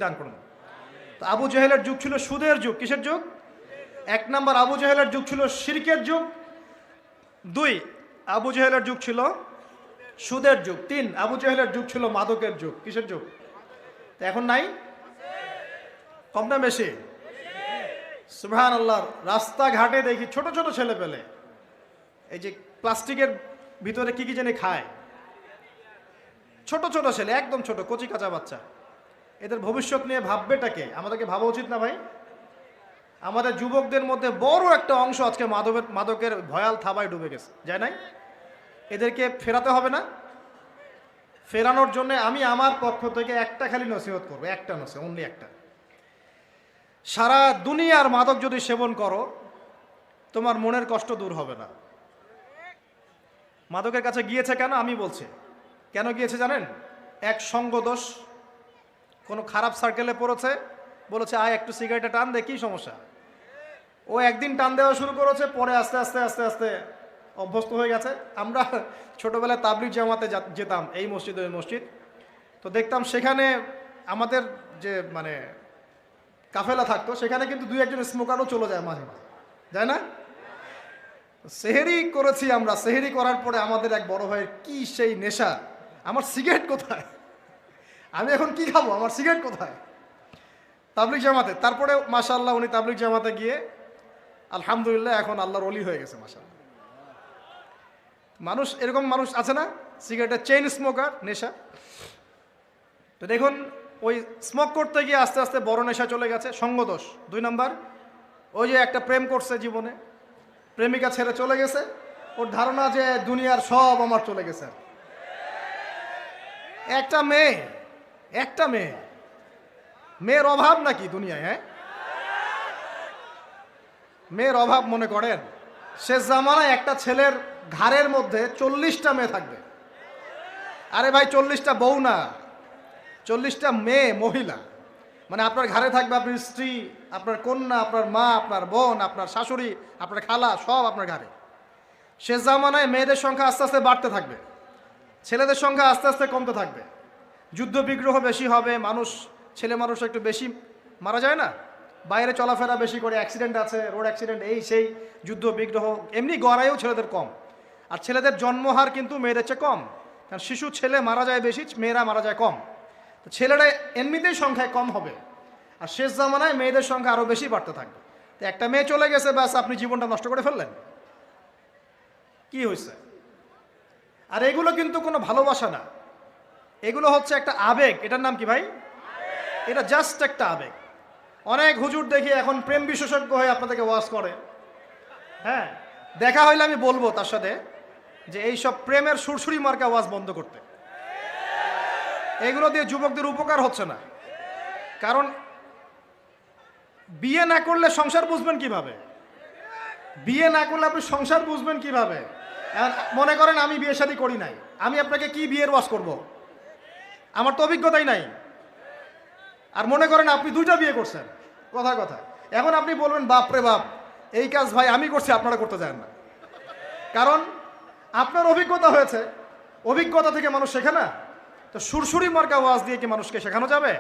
দান করুন। তো আবু জেহেলের যুগ ছিল সুদের যুগ। কিসের যুগ? এক নাম্বার, আবু জেহেলের যুগ ছিল শিরকের যুগ। দুই, আবু জেহেলের যুগ ছিল সুদের যুগ। তিন, আবু জেহেলের যুগ ছিল মাদকের যুগ। কিসের যুগ? তো এখন নাই? কম না বেশি? সুবহানাল্লাহ। রাস্তাঘাটে দেখি ছোট ছোট ছেলে পেলে এই যে প্লাস্টিকের ভিতরে কি কি জানি খায়, ছোট ছোট ছেলে, একদম ছোট কচি কাঁচা বাচ্চা। এদের ভবিষ্যৎ নিয়ে ভাববেটাকে? আমাদেরকে ভাবা উচিত না ভাই? আমাদের যুবকদের মধ্যে বড় একটা অংশ আজকে মাদকের ভয়াল থাবায় ডুবে গেছে, যায় নাই? এদেরকে ফেরাতে হবে না? ফেরানোর জন্য আমি আমার পক্ষ থেকে একটা খালি নসিহত করবো, একটা নসিহত, অনলি একটা। সারা দুনিয়ার মাদক যদি সেবন করো, তোমার মনের কষ্ট দূর হবে না। মাদকের কাছে গিয়েছে কেন? আমি বলছি কেন গিয়েছে জানেন? এক সঙ্গদোষ, কোনো খারাপ সার্কেলে পড়েছে, বলেছে আয় একটু সিগারেটে টান দে, কি সমস্যা? ও একদিন টান দেওয়া শুরু করেছে, পরে আস্তে আস্তে আস্তে আস্তে অভ্যস্ত হয়ে গেছে। আমরা ছোটবেলায় তাবলিগ জামাতে যেতাম, এই মসজিদ ওই মসজিদ, তো দেখতাম সেখানে আমাদের যে মানে কাফেলা থাকতো, সেখানে কিন্তু দুই একজন স্মোকারও চলে যায় মাঝে মাঝে, যায় না? সেহেরি করেছি আমরা, সেহেরি করার পরে আমাদের এক বড় ভাইয়ের কি সেই নেশা, আমার সিগারেট কোথায়, আমি এখন কি খাবো, আমার সিগারেট কোথায়? তাবলিগ জামাতে। তারপরে মাশাআল্লাহ উনি তাবলিগ জামাতে গিয়ে আলহামদুলিল্লাহ এখন আল্লাহর ওলি হয়ে গেছে মাশাআল্লাহ। মানুষ এরকম মানুষ আছে না, সিগারেটের চেইন স্মোকার, নেশা। তো দেখুন, ওই স্মোক করতে গিয়ে আস্তে আস্তে বড় নেশা চলে গেছে, সঙ্গদোষ। দুই নাম্বার, ওই যে একটা প্রেম করছে জীবনে, প্রেমিকা ছেড়ে চলে গেছে, ওর ধারণা যে দুনিয়ার সব আমার চলে গেছে। একটা মেয়ে, একটা মেয়ে, মেয়ের অভাব নাকি দুনিয়ায়? হ্যাঁ, মেয়ের অভাব মনে করেন? শেষ জামানায় একটা ছেলের ঘাড়ের মধ্যে 40টা মেয়ে থাকবে। আরে ভাই, 40টা বউ না, 40টা মেয়ে, মহিলা। মানে আপনার ঘাড়ে থাকবে আপনার স্ত্রী, আপনার কন্যা, আপনার মা, আপনার বোন, আপনার শাশুড়ি, আপনার খালা, সব আপনার ঘাড়ে। শেষ জামানায় মেয়েদের সংখ্যা আস্তে আস্তে বাড়তে থাকবে, ছেলেদের সংখ্যা আস্তে আস্তে কমতে থাকবে। যুদ্ধ বিগ্রহ বেশি হবে, মানুষ, ছেলে মানুষ একটু বেশি মারা যায় না, বাইরে চলাফেরা বেশি করে, অ্যাক্সিডেন্ট আছে, রোড অ্যাক্সিডেন্ট, এই সেই, যুদ্ধ বিগ্রহ। এমনি গড়াইও ছেলেদের কম, আর ছেলেদের জন্মহার কিন্তু মেয়েদের চেয়ে কম, কারণ শিশু ছেলে মারা যায় বেশি, মেয়েরা মারা যায় কম। তো ছেলেরা এমনিতেই সংখ্যায় কম হবে, আর শেষ জামানায় মেয়েদের সংখ্যা আরও বেশি বাড়তে থাকবে। তো একটা মেয়ে চলে গেছে, ব্যাস আপনি জীবনটা নষ্ট করে ফেললেন। কি হয়েছে? আর এগুলো কিন্তু কোনো ভালোবাসা না, এগুলো হচ্ছে একটা আবেগ। এটার নাম কি ভাই? এটা জাস্ট একটা আবেগ। অনেক হুজুর দেখি এখন প্রেম বিশেষজ্ঞ হয়ে আপনাদেরকে ওয়াজ করে। হ্যাঁ, দেখা হইলে আমি বলবো তার সাথে যে এইসব প্রেমের সুরসুরি মার্কা ওয়াজ বন্ধ করতে। এগুলো দিয়ে যুবকদের উপকার হচ্ছে না। কারণ বিয়ে না করলে সংসার বুঝবেন কিভাবে? বিয়ে না করলে আপনি সংসার বুঝবেন কিভাবে? মনে করেন আমি বিয়ে শাদী করি নাই, আমি আপনাকে কি বিয়ের ওয়াজ করব? আমার তো অভিজ্ঞতাই নাই। আর মনে করেন আপনি 2টা বিয়ে করছেন, কথা কথা, এখন আপনি বলবেন বাপ রে বাপ, এই কাজ ভাই আমি করছি, আপনারা করতে চান না। কারণ আপনার অভিজ্ঞতা হয়েছে, অভিজ্ঞতা থেকে মানুষ শেখে না। তো সুরসুরি মার্কা ওয়াজ দিয়ে কি মানুষকে শেখানো যাবে?